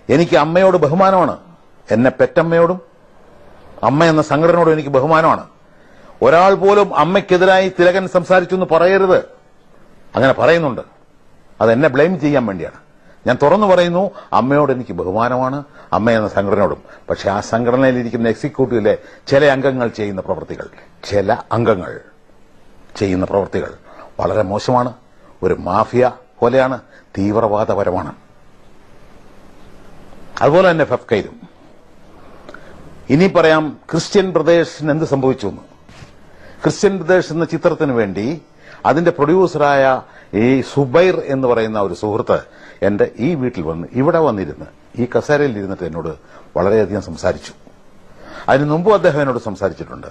എനിക്ക് അമ്മയോട് ബഹുമാനമാണ്. എന്നെ പെറ്റമ്മയോടും അമ്മ എന്ന സംഘടനയോടും എനിക്ക് ബഹുമാനമാണ്. ഒരാൾ പോലും അമ്മയ്ക്കെതിരായി തിലകൻ സംസാരിച്ചു എന്ന് പറയരുത്. അങ്ങനെ പറയുന്നുണ്ട്. അതെന്നെ ബ്ലെയിം ചെയ്യാൻ വേണ്ടിയാണ്. ഞാൻ തുറന്നു പറയുന്നു, അമ്മയോട് എനിക്ക് ബഹുമാനമാണ്, അമ്മ എന്ന സംഘടനയോടും. പക്ഷെ ആ സംഘടനയിലിരിക്കുന്ന എക്സിക്യൂട്ടീവിലെ ചില അംഗങ്ങൾ ചെയ്യുന്ന പ്രവൃത്തികൾ വളരെ മോശമാണ്. ഒരു മാഫിയ പോലെയാണ്, തീവ്രവാദപരമാണ്. അതുപോലെ തന്നെ ഫെഫ്കയിലും. ഇനി പറയാം ക്രിസ്ത്യൻ ബ്രദേഴ്സിന് എന്ത് സംഭവിച്ചു എന്ന്. ക്രിസ്ത്യൻ ബ്രദേഴ്സ് എന്ന ചിത്രത്തിന് വേണ്ടി അതിന്റെ പ്രൊഡ്യൂസറായ ഈ സുബൈർ എന്ന് പറയുന്ന ഒരു സുഹൃത്ത് എന്റെ ഈ വീട്ടിൽ ഇവിടെ വന്നിരുന്ന് ഈ കസേരയിൽ ഇരുന്നിട്ട് എന്നോട് വളരെയധികം സംസാരിച്ചു. അതിനു മുമ്പും അദ്ദേഹം എന്നോട് സംസാരിച്ചിട്ടുണ്ട്.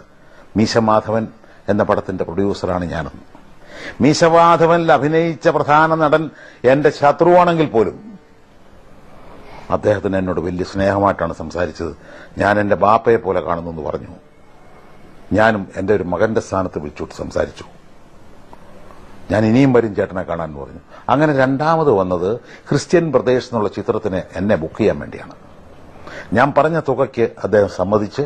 മീശമാധവൻ എന്ന പടത്തിന്റെ പ്രൊഡ്യൂസറാണ് ഞാനെന്ന്. മീശമാധവനിൽ അഭിനയിച്ച പ്രധാന നടൻ എന്റെ ശത്രുവാണെങ്കിൽ പോലും അദ്ദേഹത്തിന് എന്നോട് വലിയ സ്നേഹമായിട്ടാണ് സംസാരിച്ചത്. ഞാൻ എന്റെ ബാപ്പയെ പോലെ കാണുന്നു എന്ന് പറഞ്ഞു. ഞാനും എന്റെ ഒരു മകന്റെ സ്ഥാനത്ത് വിളിച്ചോട്ട് സംസാരിച്ചു. ഞാൻ ഇനിയും വരും ചേട്ടനെ കാണാൻ പറഞ്ഞു. അങ്ങനെ രണ്ടാമത് വന്നത് ക്രിസ്ത്യൻ ബ്രദേഴ്സ് എന്നുള്ള ചിത്രത്തിന് എന്നെ ബുക്ക് ചെയ്യാൻ വേണ്ടിയാണ്. ഞാൻ പറഞ്ഞ തുകയ്ക്ക് അദ്ദേഹം സമ്മതിച്ച്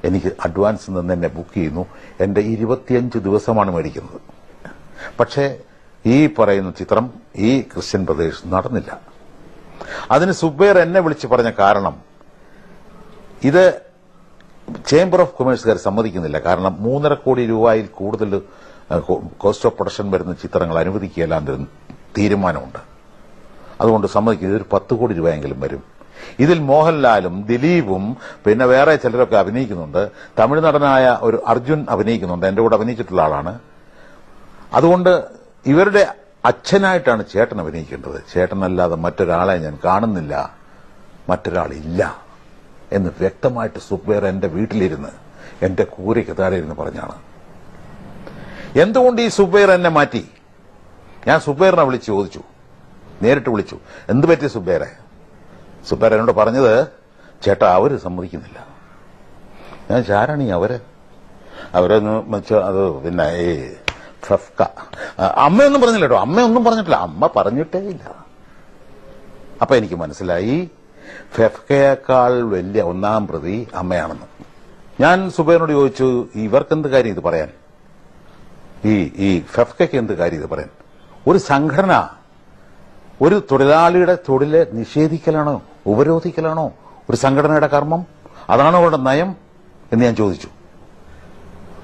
എനിക്ക് അഡ്വാൻസ് നിന്ന് എന്നെ ബുക്ക് ചെയ്യുന്നു. എന്റെ 25 ദിവസമാണ് മേടിക്കുന്നത്. പക്ഷേ ഈ പറയുന്ന ചിത്രം, ഈ ക്രിസ്ത്യൻ ബ്രദേഴ്സ് നടന്നില്ല. അതിന് സുബൈർ എന്നെ വിളിച്ച് പറഞ്ഞ കാരണം, ഇത് ചേംബർ ഓഫ് കൊമേഴ്സുകാർ സമ്മതിക്കുന്നില്ല. കാരണം 3.5 കോടി രൂപയിൽ കൂടുതൽ കോസ്റ്റ് ഓഫ് പ്രൊഡക്ഷൻ വരുന്ന ചിത്രങ്ങൾ അനുവദിക്കുകയല്ല എന്നൊരു തീരുമാനമുണ്ട്. അതുകൊണ്ട് സമ്മതിക്കും. ഇതൊരു 10 കോടി രൂപയെങ്കിലും വരും. ഇതിൽ മോഹൻലാലും ദിലീപും പിന്നെ വേറെ ചിലരൊക്കെ അഭിനയിക്കുന്നുണ്ട്. തമിഴ് നടനായ ഒരു അർജുൻ അഭിനയിക്കുന്നുണ്ട്. എന്റെ കൂടെ അഭിനയിച്ചിട്ടുള്ള ആളാണ്. അതുകൊണ്ട് ഇവരുടെ അച്ഛനായിട്ടാണ് ചേട്ടൻ അഭിനയിക്കേണ്ടത്. ചേട്ടനല്ലാതെ മറ്റൊരാളെ ഞാൻ കാണുന്നില്ല, മറ്റൊരാളില്ല എന്ന് വ്യക്തമായിട്ട് സുബൈർ എന്റെ വീട്ടിലിരുന്ന് എന്റെ കൂരയ്ക്ക് താഴെ ഇരുന്ന് പറഞ്ഞാണ്. എന്തുകൊണ്ട് ഈ സുബൈർ എന്നെ മാറ്റി? ഞാൻ സുബൈറിനെ വിളിച്ച് ചോദിച്ചു, നേരിട്ട് വിളിച്ചു, എന്ത് പറ്റി സുബൈറെ? സുബൈർ എന്നോട് പറഞ്ഞത്, ചേട്ടാ അവര് സമ്മതിക്കുന്നില്ല. ഞാൻ ആരാണ് ഈ അവരൊന്ന് വെച്ചാൽ അത് പിന്നെ ഈ ഫെഫ്ക അമ്മയൊന്നും പറഞ്ഞില്ല കേട്ടോ. അമ്മയൊന്നും പറഞ്ഞിട്ടില്ല. അമ്മ പറഞ്ഞിട്ടേ ഇല്ല. അപ്പൊ എനിക്ക് മനസ്സിലായി ഫെഫ്കയേക്കാൾ വലിയ ഒന്നാം പ്രതി അമ്മയാണെന്ന്. ഞാൻ സുബൈറിനോട് ചോദിച്ചു, ഇവർക്കെന്ത് കാര്യം ഇത് പറയാൻ? ഈ ഫെഫ്കയ്ക്ക് എന്ത് കാര്യം ഇത് പറയാൻ? ഒരു സംഘടന ഒരു തൊഴിലാളിയുടെ തൊഴിലെ നിഷേധിക്കലാണോ, ഉപരോധിക്കലാണോ ഒരു സംഘടനയുടെ കർമ്മം? അതാണോ അവരുടെ നയം എന്ന് ഞാൻ ചോദിച്ചു.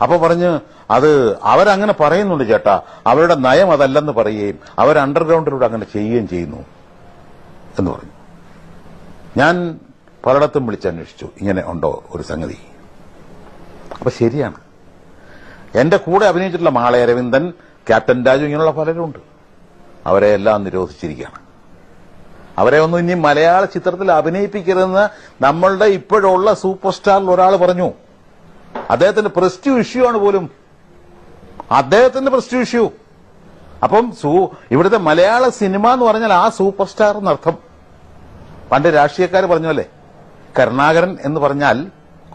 അപ്പൊ പറഞ്ഞ്, അത് അവരങ്ങനെ പറയുന്നുണ്ട് ചേട്ടാ, അവരുടെ നയം അതല്ലെന്ന് പറയുകയും അവർ അണ്ടർഗ്രൗണ്ടിലൂടെ അങ്ങനെ ചെയ്യുകയും ചെയ്യുന്നു എന്ന് പറഞ്ഞു. ഞാൻ പലയിടത്തും വിളിച്ചന്വേഷിച്ചു, ഇങ്ങനെ ഉണ്ടോ ഒരു സംഗതി. അപ്പൊ ശരിയാണ്. എന്റെ കൂടെ അഭിനയിച്ചിട്ടുള്ള മാള അരവിന്ദൻ, ക്യാപ്റ്റൻ രാജു, ഇങ്ങനെയുള്ള പലരുണ്ട്. അവരെ എല്ലാം നിരോധിച്ചിരിക്കുകയാണ്. അവരെ ഒന്നും ഇനി മലയാള ചിത്രത്തിൽ അഭിനയിപ്പിക്കരുതെന്ന് നമ്മളുടെ ഇപ്പോഴുള്ള സൂപ്പർ സ്റ്റാറിൽ ഒരാൾ പറഞ്ഞു. അദ്ദേഹത്തിന്റെ പ്രസ്റ്റീജ് ഇഷ്യൂ ആണ് പോലും. അദ്ദേഹത്തിന്റെ പ്രസ്റ്റീജ് ഇഷ്യൂ. അപ്പം ഇവിടുത്തെ മലയാള സിനിമ എന്ന് പറഞ്ഞാൽ ആ സൂപ്പർ സ്റ്റാർ എന്നർത്ഥം. പണ്ട് രാഷ്ട്രീയക്കാർ പറഞ്ഞല്ലേ, കരുണാകരൻ എന്ന് പറഞ്ഞാൽ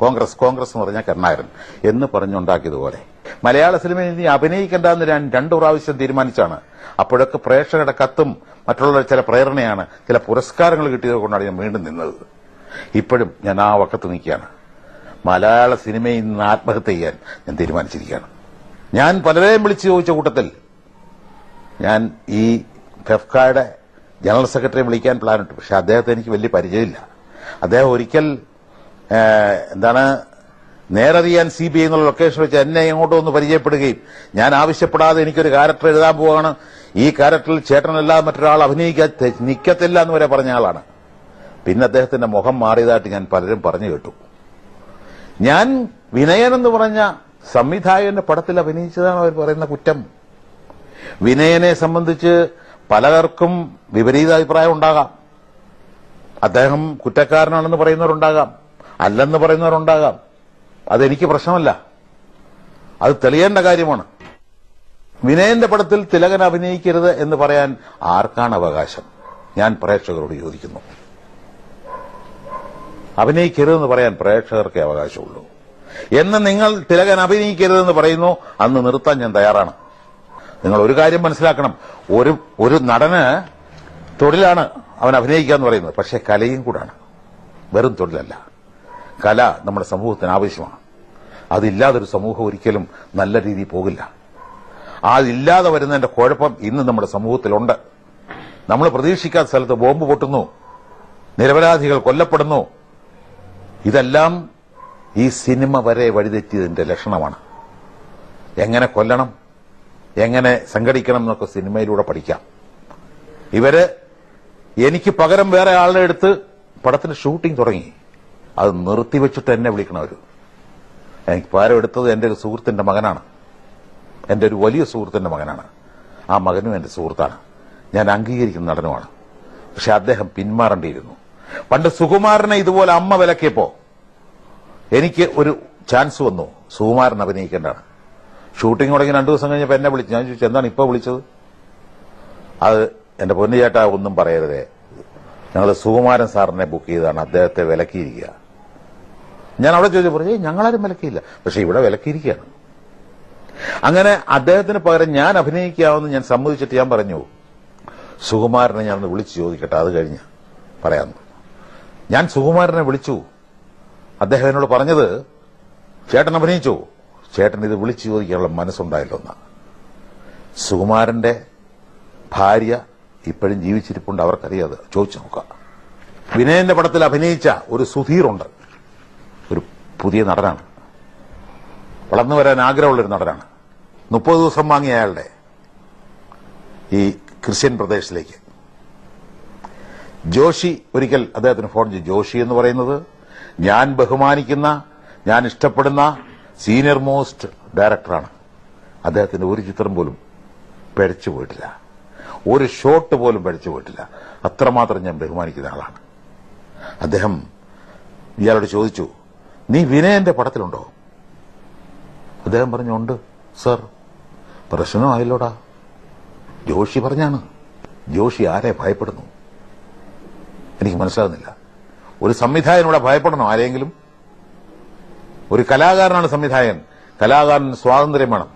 കോൺഗ്രസ് എന്ന് പറഞ്ഞാൽ കരുണാകരൻ എന്ന് പറഞ്ഞുണ്ടാക്കിയതുപോലെ മലയാള സിനിമയിൽ ഇനി അഭിനയിക്കേണ്ടെന്ന് 2 പ്രാവശ്യം തീരുമാനിച്ചാണ്. അപ്പോഴൊക്കെ പ്രേക്ഷകരുടെ കത്തും മറ്റുള്ള ചില പ്രേരണയാണ്, ചില പുരസ്കാരങ്ങൾ കിട്ടിയത് കൊണ്ടാണ് ഞാൻ വീണ്ടും നിന്നത്. ഇപ്പോഴും ഞാൻ ആ വക്കത്ത് നിൽക്കുകയാണ്. മലയാള സിനിമയിൽ നിന്ന് ആത്മഹത്യ ചെയ്യാൻ ഞാൻ തീരുമാനിച്ചിരിക്കുകയാണ്. ഞാൻ പലരെയും വിളിച്ചു ചോദിച്ച കൂട്ടത്തിൽ ഞാൻ ഈ ഫെഫ്കയുടെ ജനറൽ സെക്രട്ടറിയെ വിളിക്കാൻ പ്ലാനിട്ടു. പക്ഷെ അദ്ദേഹത്തെ എനിക്ക് വലിയ പരിചയമില്ല. അദ്ദേഹം ഒരിക്കൽ നേരറിയാൻ CBI എന്നുള്ള ലൊക്കേഷൻ വെച്ച് എന്നെ ഇങ്ങോട്ട് ഒന്ന് പരിചയപ്പെടുകയും ഞാൻ ആവശ്യപ്പെടാതെ എനിക്കൊരു ക്യാരക്ടർ എഴുതാൻ പോവാണ്, ഈ ക്യാരക്ടറിൽ ചേട്ടനല്ലാതെ മറ്റൊരാൾ അഭിനയിക്കാൻ നിൽക്കത്തില്ല എന്ന് വരെ പറഞ്ഞ ആളാണ്. പിന്നെ അദ്ദേഹത്തിന്റെ മുഖം മാറിയതായിട്ട് ഞാൻ പലരും പറഞ്ഞു കേട്ടു. ഞാൻ വിനയൻ എന്ന് പറഞ്ഞ സംവിധായകന്റെ പടത്തിൽ അഭിനയിച്ചതാണ് അവർ പറയുന്ന കുറ്റം. വിനയനെ സംബന്ധിച്ച് പലർക്കും വിപരീത അഭിപ്രായം ഉണ്ടാകാം. അദ്ദേഹം കുറ്റക്കാരനാണെന്ന് പറയുന്നവരുണ്ടാകാം, അല്ലെന്ന് പറയുന്നവരുണ്ടാകാം. അതെനിക്ക് പ്രശ്നമല്ല, അത് തെളിയേണ്ട കാര്യമാണ്. വിനയന്റെ പടത്തിൽ തിലകൻ അഭിനയിക്കരുത് എന്ന് പറയാൻ ആർക്കാണ് അവകാശം? ഞാൻ പ്രേക്ഷകരോട് ചോദിക്കുന്നു. അഭിനയിക്കരുതെന്ന് പറയാൻ പ്രേക്ഷകർക്കേ അവകാശമുള്ളൂ. എന്ന് നിങ്ങൾ തിലകൻ അഭിനയിക്കരുതെന്ന് പറയുന്നു, അന്ന് നിർത്താൻ ഞാൻ തയ്യാറാണ്. നിങ്ങൾ ഒരു കാര്യം മനസ്സിലാക്കണം, ഒരു നടന് തൊഴിലാണ് അവൻ അഭിനയിക്കുക എന്ന് പറയുന്നത്. പക്ഷേ കലയും കൂടാണ്, വെറും തൊഴിലല്ല. കല നമ്മുടെ സമൂഹത്തിന് ആവശ്യമാണ്. അതില്ലാതൊരു സമൂഹം ഒരിക്കലും നല്ല രീതിയിൽ പോകില്ല. അതില്ലാതെ വരുന്നതിന്റെ കുഴപ്പം ഇന്ന് നമ്മുടെ സമൂഹത്തിലുണ്ട്. നമ്മൾ പ്രതീക്ഷിക്കാത്ത സ്ഥലത്ത് ബോംബ് പൊട്ടുന്നു, നിരപരാധികൾ കൊല്ലപ്പെടുന്നു. ഇതെല്ലാം ഈ സിനിമ വരെ വഴിതെറ്റിയതിന്റെ ലക്ഷണമാണ്. എങ്ങനെ കൊല്ലണം, എങ്ങനെ സംഘടിക്കണം എന്നൊക്കെ സിനിമയിലൂടെ പഠിക്കാം. ഇവര് എനിക്ക് പകരം വേറെ ആളുടെ അടുത്ത് പടത്തിന് ഷൂട്ടിംഗ് തുടങ്ങി. അത് നിർത്തിവെച്ചിട്ട് എന്നെ വിളിക്കണവര്. എനിക്ക് പകരം എടുത്തത് എന്റെ ഒരു സുഹൃത്തിന്റെ മകനാണ്, എന്റെ ഒരു വലിയ സുഹൃത്തിന്റെ മകനാണ്. ആ മകനും എന്റെ സുഹൃത്താണ്, ഞാൻ അംഗീകരിക്കുന്ന നടനുമാണ്. പക്ഷെ അദ്ദേഹം പിന്മാറേണ്ടിയിരുന്നു. പണ്ട് സുകുമാരനെ ഇതുപോലെ അമ്മ വിലക്കിയപ്പോ എനിക്ക് ഒരു ചാൻസ് വന്നു, സുകുമാരൻ അഭിനയിക്കേണ്ടതാണ്. ഷൂട്ടിംഗ് തുടങ്ങി 2 ദിവസം കഴിഞ്ഞപ്പോൾ എന്നെ വിളിച്ചു. ഞാൻ ചോദിച്ചു, എന്താണ് ഇപ്പൊ വിളിച്ചത്? അത് എന്റെ പൊന്നു ചേട്ടാ ഒന്നും പറയരുതേ, ഞങ്ങൾ സുകുമാരൻ സാറിനെ ബുക്ക് ചെയ്താണ്, അദ്ദേഹത്തെ വിലക്കിയിരിക്കുക. ഞാൻ അവിടെ ചോദിച്ചു, പറഞ്ഞു ഞങ്ങളാരും വിലക്കിയില്ല, പക്ഷെ ഇവിടെ വിലക്കിയിരിക്കുകയാണ്. അങ്ങനെ അദ്ദേഹത്തിന് പകരം ഞാൻ അഭിനയിക്കാമെന്ന് ഞാൻ സമ്മതിച്ചിട്ട് ഞാൻ പറഞ്ഞു, സുകുമാരനെ ഞാൻ വിളിച്ചു ചോദിക്കട്ടെ, അത് കഴിഞ്ഞ് പറയാമെന്ന്. ഞാൻ സുകുമാരനെ വിളിച്ചു. അദ്ദേഹം എന്നോട് പറഞ്ഞത്, ചേട്ടൻ അഭിനയിച്ചു. ചേട്ടൻ ഇത് വിളിച്ചു ചോദിക്കാനുള്ള മനസ്സുണ്ടായല്ലോ എന്നാ. സുകുമാരന്റെ ഭാര്യ ഇപ്പോഴും ജീവിച്ചിരിപ്പുണ്ട്, അവർക്കറിയാതെ ചോദിച്ചു നോക്കാം. വിനയന്റെ പടത്തിൽ അഭിനയിച്ച ഒരു സുധീറുണ്ട്, ഒരു പുതിയ നടനാണ്, വളർന്നു വരാൻ ആഗ്രഹമുള്ളൊരു നടനാണ്. 30 ദിവസം വാങ്ങിയ അയാളുടെ ഈ ക്രിസ്ത്യൻ പ്രദേശത്തിലേക്ക് ജോഷി ഒരിക്കൽ അദ്ദേഹത്തിന് ഫോൺ ചെയ്തു. ജോഷി എന്ന് പറയുന്നത് ഞാൻ ബഹുമാനിക്കുന്ന, ഞാൻ ഇഷ്ടപ്പെടുന്ന സീനിയർ മോസ്റ്റ് ഡയറക്ടറാണ്. അദ്ദേഹത്തിന്റെ ഒരു ചിത്രം പോലും പിഴച്ചു പോയിട്ടില്ല, ഒരു ഷോട്ട് പോലും പിഴച്ചു പോയിട്ടില്ല. അത്രമാത്രം ഞാൻ ബഹുമാനിക്കുന്ന ആളാണ്. അദ്ദേഹം ഇയാളോട് ചോദിച്ചു, നീ വിനയന്റെ പടത്തിലുണ്ടോ? അദ്ദേഹം പറഞ്ഞു, ഉണ്ട് സർ. പ്രശ്നമായല്ലോടാ. ജോഷി പറഞ്ഞാണ്. ജോഷി ആരെ ഭയപ്പെടുന്നു? എനിക്ക് മനസ്സിലാകുന്നില്ല. ഒരു സംവിധായകനോടെ ഭയപ്പെടണോ ആരെങ്കിലും? ഒരു കലാകാരനാണ് സംവിധായകൻ. കലാകാരന് സ്വാതന്ത്ര്യം വേണം,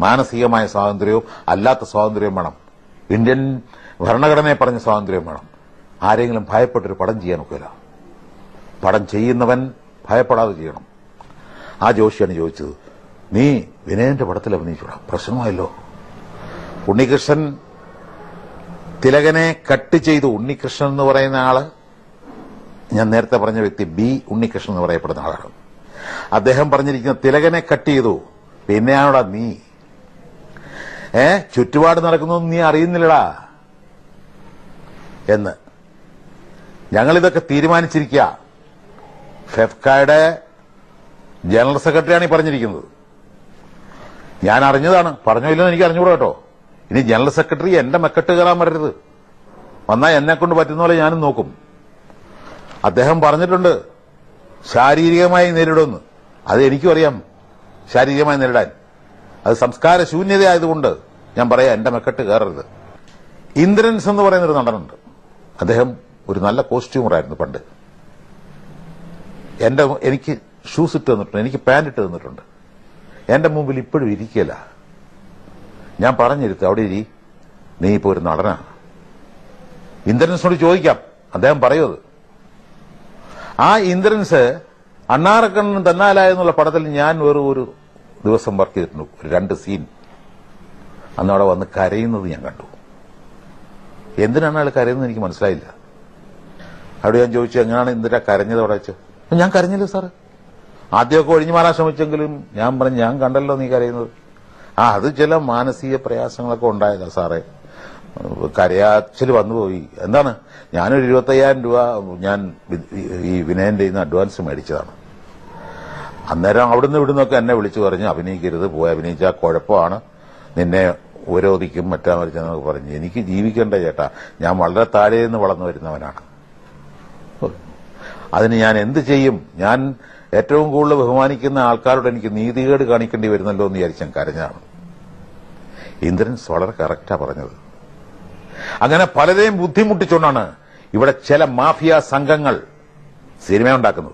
മാനസികമായ സ്വാതന്ത്ര്യവും അല്ലാത്ത സ്വാതന്ത്ര്യവും വേണം. ഇന്ത്യൻ ഭരണഘടനയെ പറഞ്ഞ സ്വാതന്ത്ര്യം വേണം. ആരെങ്കിലും ഭയപ്പെട്ടൊരു പടം ചെയ്യാൻ ഒക്കില്ല. പടം ചെയ്യുന്നവൻ ഭയപ്പെടാതെ ചെയ്യണം. ആ ജോഷിയാണ് ചോദിച്ചത്, നീ വിനയന്റെ പടത്തിൽ അഭിനയിച്ചൂടാ? പ്രശ്നമായല്ലോ. ഉണ്ണികൃഷ്ണൻ തിലകനെ കട്ട് ചെയ്തു. ഉണ്ണികൃഷ്ണൻ എന്ന് പറയുന്ന ആള്, ഞാൻ നേരത്തെ പറഞ്ഞ വ്യക്തി ബി ഉണ്ണികൃഷ്ണൻ എന്ന് പറയപ്പെടുന്ന ആളാണ്. അദ്ദേഹം പറഞ്ഞിരിക്കുന്ന തിലകനെ കട്ട് ചെയ്തു, പിന്നെയാണോടാ നീ ചുറ്റുപാട് നടക്കുന്നൊന്നും നീ അറിയുന്നില്ലടാ എന്ന്. ഞങ്ങളിതൊക്കെ തീരുമാനിച്ചിരിക്കുക. ഫെഫ്കയുടെ ജനറൽ സെക്രട്ടറിയാണ് ഈ പറഞ്ഞിരിക്കുന്നത്. ഞാൻ അറിഞ്ഞതാണ്, പറഞ്ഞോ ഇല്ലെന്ന് എനിക്ക് അറിഞ്ഞുകൂടാ കേട്ടോ. ഇനി ജനറൽ സെക്രട്ടറി എന്റെ മെക്കെട്ട് കയറാൻ വരരുത്. വന്നാൽ എന്നെ കൊണ്ട് പറ്റുന്ന പോലെ ഞാനും നോക്കും. അദ്ദേഹം പറഞ്ഞിട്ടുണ്ട് ശാരീരികമായി നേരിടുമെന്ന്. അത് എനിക്കും അറിയാം, ശാരീരികമായി നേരിടാൻ. അത് സംസ്കാര ശൂന്യതയായതുകൊണ്ട് ഞാൻ പറയാം, എന്റെ മെക്കെട്ട് കയറരുത്. ഇന്ദ്രൻസ് എന്ന് പറയുന്നൊരു നടനുണ്ട്. അദ്ദേഹം ഒരു നല്ല കോസ്റ്റ്യൂമറായിരുന്നു പണ്ട്. എനിക്ക് ഷൂസ് ഇട്ട് തന്നിട്ടുണ്ട്, എനിക്ക് പാന്റ് ഇട്ട് തന്നിട്ടുണ്ട്. എന്റെ മുമ്പിൽ ഇപ്പോഴും ഇരിക്കില്ല. ഞാൻ പറഞ്ഞിരുത്ത്, അവിടെ ഇരി, നീ ഇപ്പോ ഒരു നടനാണ്. ഇന്ദ്രൻസിനോട് ചോദിക്കാം, അദ്ദേഹം പറയത്. ആ ഇന്ദ്രൻസ് അണ്ണാറക്കണ്ണൻ തന്നാലായ എന്നുള്ള പടത്തിൽ ഞാൻ ഒരു ദിവസം വർക്ക് ചെയ്തിട്ടുണ്ട്, ഒരു 2 സീൻ. അന്ന് അവിടെ വന്ന് കരയുന്നത് ഞാൻ കണ്ടു. എന്തിനാണ് അയാൾ കരയുന്നത് എനിക്ക് മനസ്സിലായില്ല. അവിടെ ഞാൻ ചോദിച്ചു, എങ്ങനെയാണ് എന്തിനാ കരഞ്ഞത് അവിടെ വെച്ച്? ഞാൻ കരഞ്ഞില്ല സാറ്. ആദ്യമൊക്കെ ഒഴിഞ്ഞു മാറാൻ ശ്രമിച്ചെങ്കിലും ഞാൻ പറഞ്ഞു, ഞാൻ കണ്ടല്ലോ നീ കരയുന്നത്. അത് ചില മാനസിക പ്രയാസങ്ങളൊക്കെ ഉണ്ടായതാ സാറേ, കരയാച്ചിൽ വന്നുപോയി. എന്താണ്, ഞാനൊരു 25,000 രൂപ ഞാൻ ഈ വിനയന്റെ അഡ്വാൻസ് മേടിച്ചതാണ്. അന്നേരം അവിടുന്ന് ഇവിടുന്നൊക്കെ എന്നെ വിളിച്ചു പറഞ്ഞു, അഭിനയിക്കരുത്, പോയി അഭിനയിച്ചാൽ കുഴപ്പമാണ്, നിന്നെ ഉപരോധിക്കും മറ്റാ മരിച്ചെന്നൊക്കെ പറഞ്ഞു. എനിക്ക് ജീവിക്കണ്ട ചേട്ടാ, ഞാൻ വളരെ താഴെ നിന്ന് വളർന്നു വരുന്നവനാണ്. അതിന് ഞാൻ എന്ത് ചെയ്യും? ഞാൻ ഏറ്റവും കൂടുതൽ ബഹുമാനിക്കുന്ന ആൾക്കാരോട് എനിക്ക് നീതികേട് കാണിക്കേണ്ടി വരുന്നല്ലോ എന്ന് വിചാരിച്ച് ഞാൻ കരഞ്ഞാണ്. ഇന്ദ്രൻസ് വളരെ കറക്റ്റാ പറഞ്ഞത്. അങ്ങനെ പലരെയും ബുദ്ധിമുട്ടിച്ചുകൊണ്ടാണ് ഇവിടെ ചില മാഫിയ സംഘങ്ങൾ സിനിമ ഉണ്ടാക്കുന്നത്.